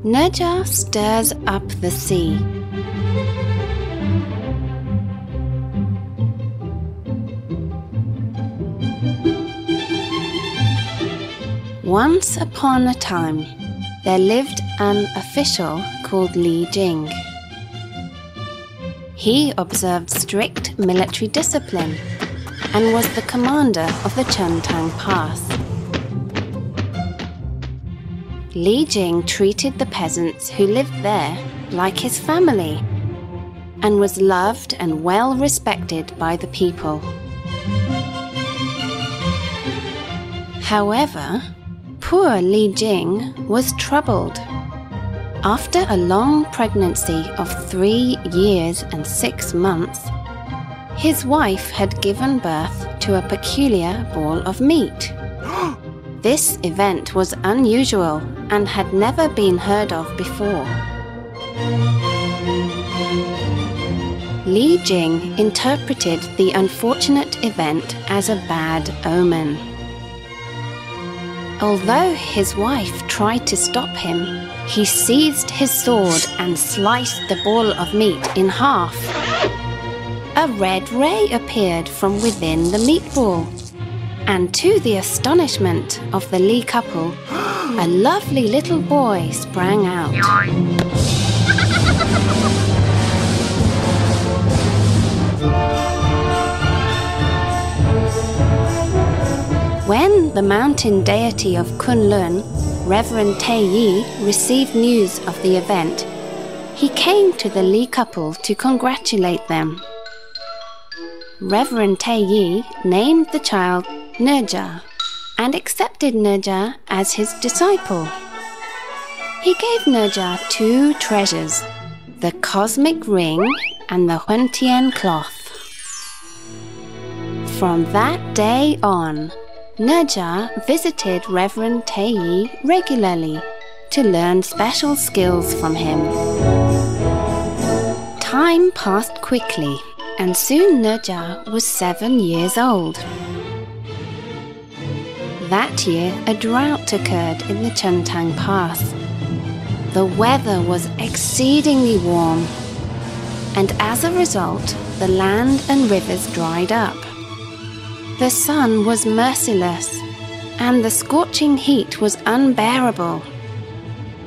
Nezha stirs up the sea. Once upon a time, there lived an official called Li Jing. He observed strict military discipline and was the commander of the Chentang Pass. Li Jing treated the peasants who lived there like his family and was loved and well respected by the people. However, poor Li Jing was troubled. After a long pregnancy of 3 years and 6 months, his wife had given birth to a peculiar ball of meat. This event was unusual and had never been heard of before. Li Jing interpreted the unfortunate event as a bad omen. Although his wife tried to stop him, he seized his sword and sliced the ball of meat in half. A red ray appeared from within the meatball, and to the astonishment of the Li couple, a lovely little boy sprang out. When the mountain deity of Kunlun, Reverend Te Yi, received news of the event, he came to the Li couple to congratulate them. Reverend Te Yi named the child Nezha and accepted Nezha as his disciple. He gave Nezha 2 treasures, the cosmic ring and the Huentian cloth. From that day on, Nezha visited Reverend Te Yi regularly to learn special skills from him. Time passed quickly, and soon Nezha was 7 years old. That year, a drought occurred in the Chentang Pass. The weather was exceedingly warm, and as a result, the land and rivers dried up. The sun was merciless, and the scorching heat was unbearable.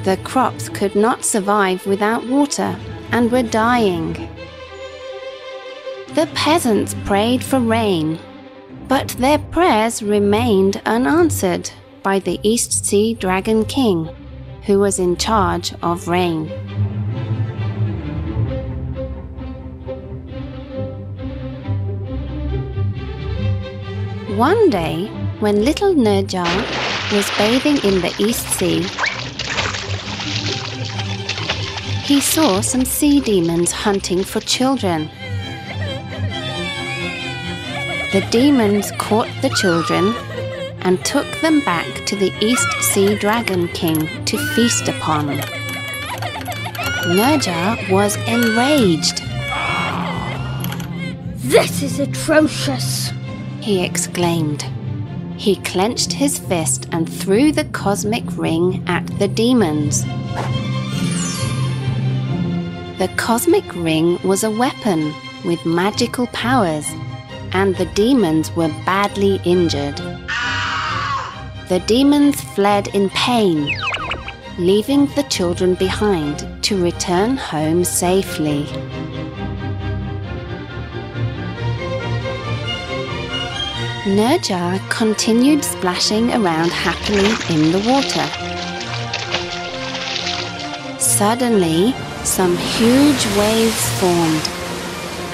The crops could not survive without water and were dying. The peasants prayed for rain, but their prayers remained unanswered by the East Sea Dragon King, who was in charge of rain. One day, when little Nezha was bathing in the East Sea, he saw some sea demons hunting for children. The demons caught the children and took them back to the East Sea Dragon King to feast upon. Nezha was enraged. "This is atrocious!" he exclaimed. He clenched his fist and threw the cosmic ring at the demons. The cosmic ring was a weapon with magical powers, and the demons were badly injured. The demons fled in pain, leaving the children behind to return home safely. Nezha continued splashing around happily in the water. Suddenly, some huge waves formed,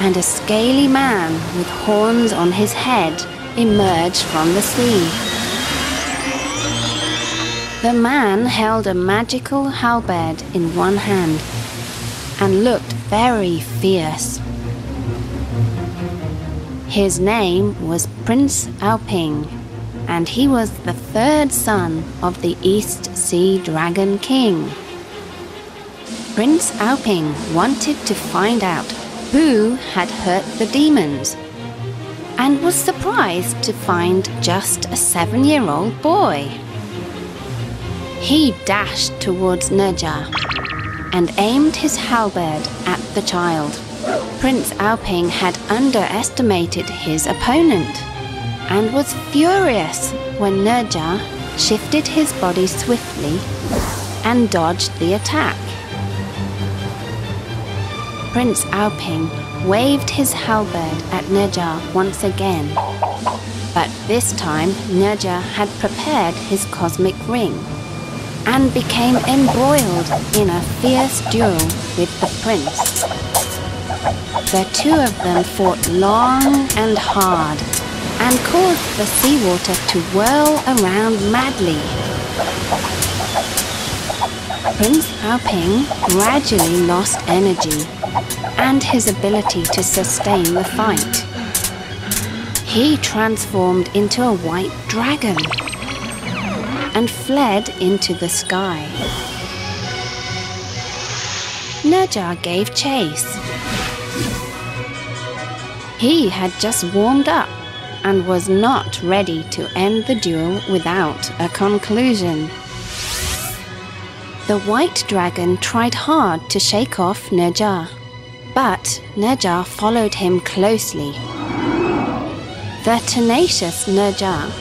and a scaly man with horns on his head emerged from the sea. The man held a magical halberd in one hand and looked very fierce. His name was Prince Aoping, and he was the 3rd son of the East Sea Dragon King. Prince Aoping wanted to find out who had hurt the demons, and was surprised to find just a 7-year-old boy. He dashed towards Nezha and aimed his halberd at the child. Prince Aoping had underestimated his opponent and was furious when Nezha shifted his body swiftly and dodged the attack. Prince Aoping waved his halberd at Nezha once again, but this time Nezha had prepared his cosmic ring and became embroiled in a fierce duel with the prince. The two of them fought long and hard and caused the seawater to whirl around madly. Prince Aoping gradually lost energy and his ability to sustain the fight. He transformed into a white dragon and fled into the sky. Nezha gave chase. He had just warmed up and was not ready to end the duel without a conclusion. The white dragon tried hard to shake off Nezha, but Nezha followed him closely. The tenacious Nezha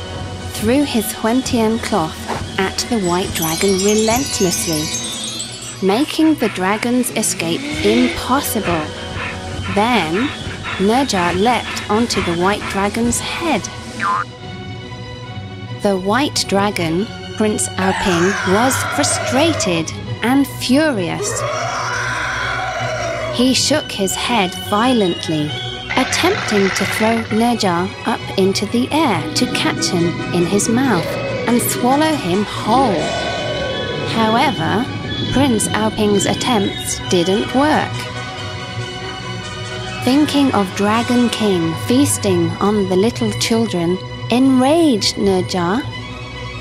threw his Huentian cloth at the white dragon relentlessly, making the dragon's escape impossible. Then, Nezha leapt onto the white dragon's head. The white dragon, Prince Aoping, was frustrated and furious. He shook his head violently, attempting to throw Nezha up into the air to catch him in his mouth and swallow him whole. However, Prince Aoping's attempts didn't work. Thinking of Dragon King feasting on the little children enraged Nezha,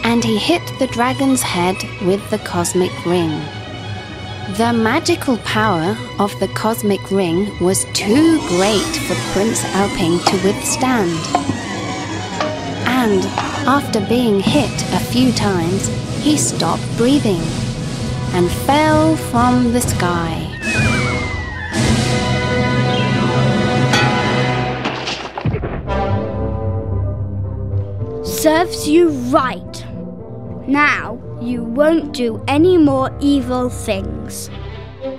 and he hit the dragon's head with the cosmic ring. The magical power of the cosmic ring was too great for Prince Aoping to withstand. And after being hit a few times, he stopped breathing and fell from the sky. Serves you right. Now you won't do any more evil things,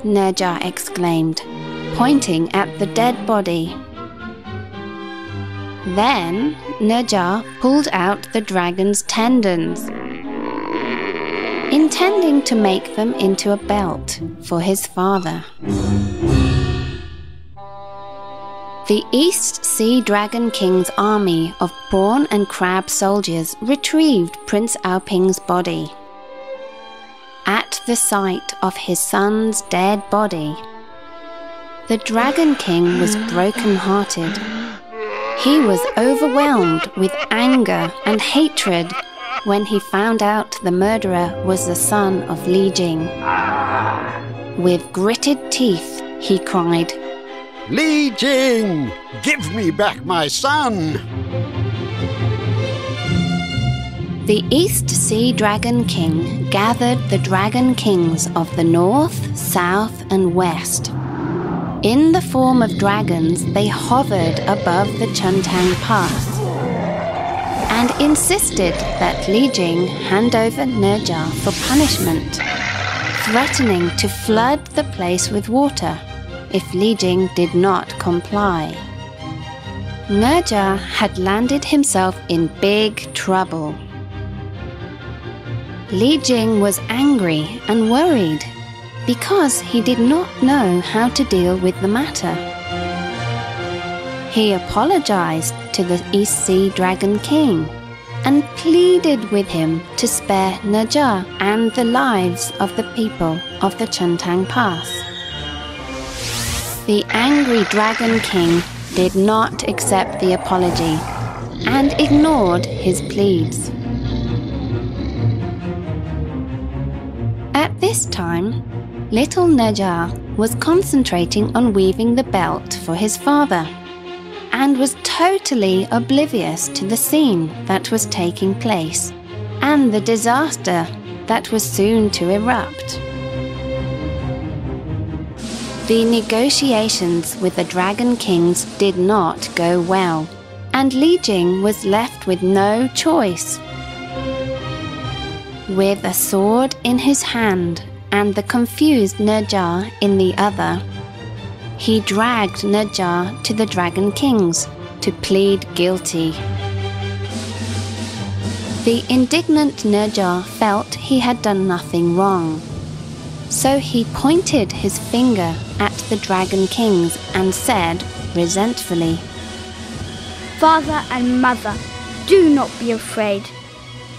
Nezha exclaimed, pointing at the dead body. Then Nezha pulled out the dragon's tendons, intending to make them into a belt for his father. The East Sea Dragon King's army of prawn and crab soldiers retrieved Prince Aoping's body. At the sight of his son's dead body, the Dragon King was broken-hearted. He was overwhelmed with anger and hatred when he found out the murderer was the son of Li Jing. With gritted teeth, he cried, Li Jing, give me back my son! The East Sea Dragon King gathered the Dragon Kings of the North, South, and West. In the form of dragons, they hovered above the Chuntang Pass and insisted that Li Jing hand over Nezha for punishment, threatening to flood the place with water if Li Jing did not comply. Nezha had landed himself in big trouble. Li Jing was angry and worried because he did not know how to deal with the matter. He apologized to the East Sea Dragon King and pleaded with him to spare Nezha and the lives of the people of the Chuntang Pass. The angry Dragon King did not accept the apology and ignored his pleas. At this time, little Nezha was concentrating on weaving the belt for his father and was totally oblivious to the scene that was taking place and the disaster that was soon to erupt. The negotiations with the Dragon Kings did not go well, and Li Jing was left with no choice. With a sword in his hand and the confused Nezha in the other, he dragged Nezha to the Dragon Kings to plead guilty. The indignant Nezha felt he had done nothing wrong, so he pointed his finger at the Dragon Kings and said resentfully, "Father and Mother, do not be afraid.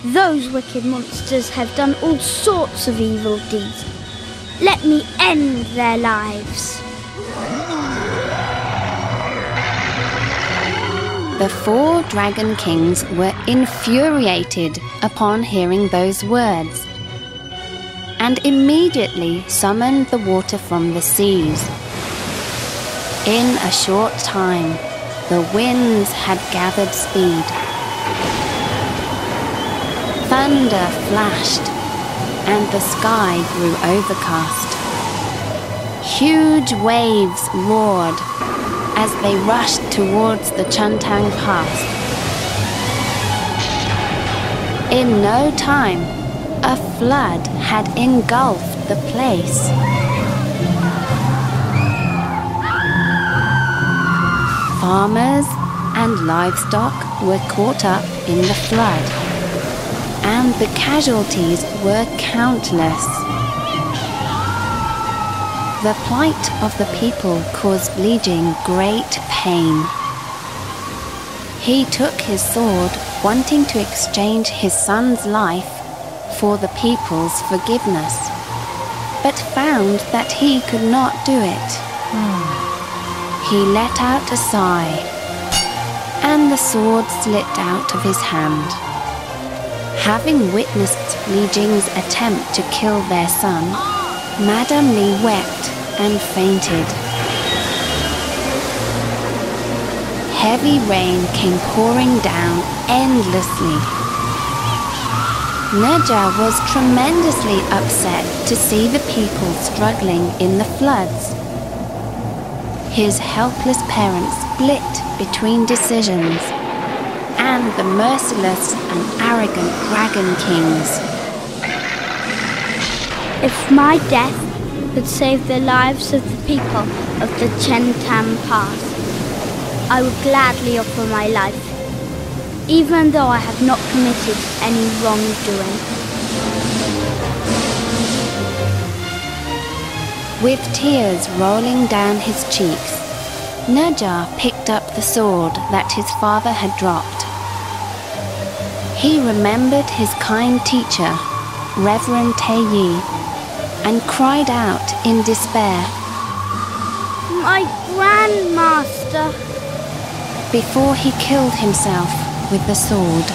Those wicked monsters have done all sorts of evil deeds. Let me end their lives." The 4 Dragon Kings were infuriated upon hearing those words, and immediately summoned the water from the seas. In a short time, the winds had gathered speed. Thunder flashed, and the sky grew overcast. Huge waves roared as they rushed towards the Chuntang Pass. In no time, a flood had engulfed the place. Farmers and livestock were caught up in the flood, and the casualties were countless. The plight of the people caused Li Jing great pain. He took his sword, wanting to exchange his son's life for the people's forgiveness, but found that he could not do it. He let out a sigh, and the sword slipped out of his hand. Having witnessed Li Jing's attempt to kill their son, Madame Li wept and fainted. Heavy rain came pouring down endlessly. Nezha was tremendously upset to see the people struggling in the floods. His helpless parents split between decisions and the merciless and arrogant Dragon Kings. If my death could save the lives of the people of the Chuntang Pass, I would gladly offer my life, even though I have not committed any wrongdoing. With tears rolling down his cheeks, Nezha picked up the sword that his father had dropped. He remembered his kind teacher, Reverend Te Yi, and cried out in despair, "My grandmaster!" before he killed himself with the sword.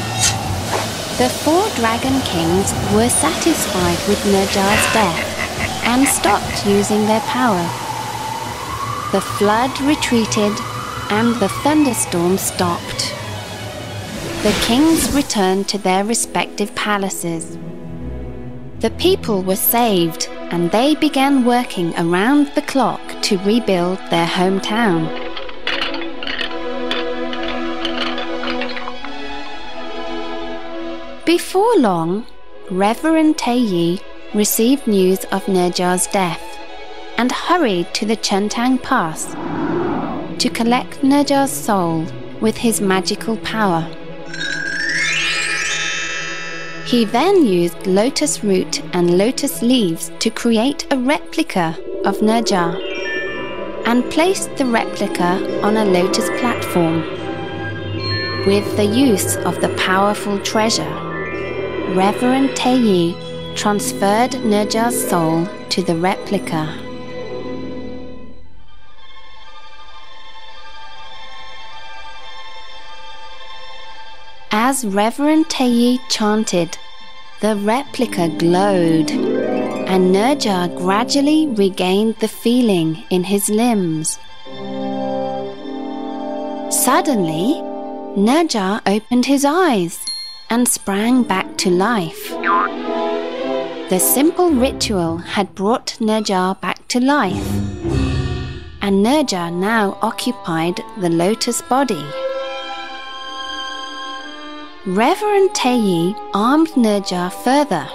The 4 Dragon Kings were satisfied with Nezha's death and stopped using their power. The flood retreated and the thunderstorm stopped. The kings returned to their respective palaces. The people were saved, and they began working around the clock to rebuild their hometown. Before long, Reverend Te Yi received news of Nezha's death and hurried to the Chuntang Pass to collect Nezha's soul with his magical power. He then used lotus root and lotus leaves to create a replica of Nezha and placed the replica on a lotus platform. With the use of the powerful treasure, Reverend Te Yi transferred Nezha's soul to the replica. As Reverend Te Yi chanted, the replica glowed, and Nezha gradually regained the feeling in his limbs. Suddenly, Nezha opened his eyes and sprang back to life. The simple ritual had brought Nezha back to life, and Nezha now occupied the lotus body. Reverend Teyi armed Nezha further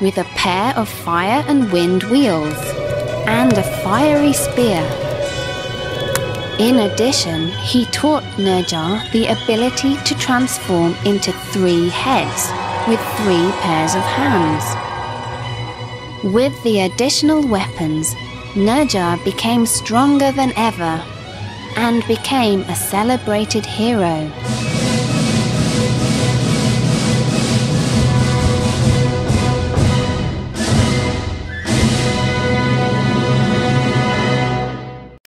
with a pair of fire and wind wheels and a fiery spear. In addition, he taught Nezha the ability to transform into 3 heads with 3 pairs of hands. With the additional weapons, Nezha became stronger than ever and became a celebrated hero.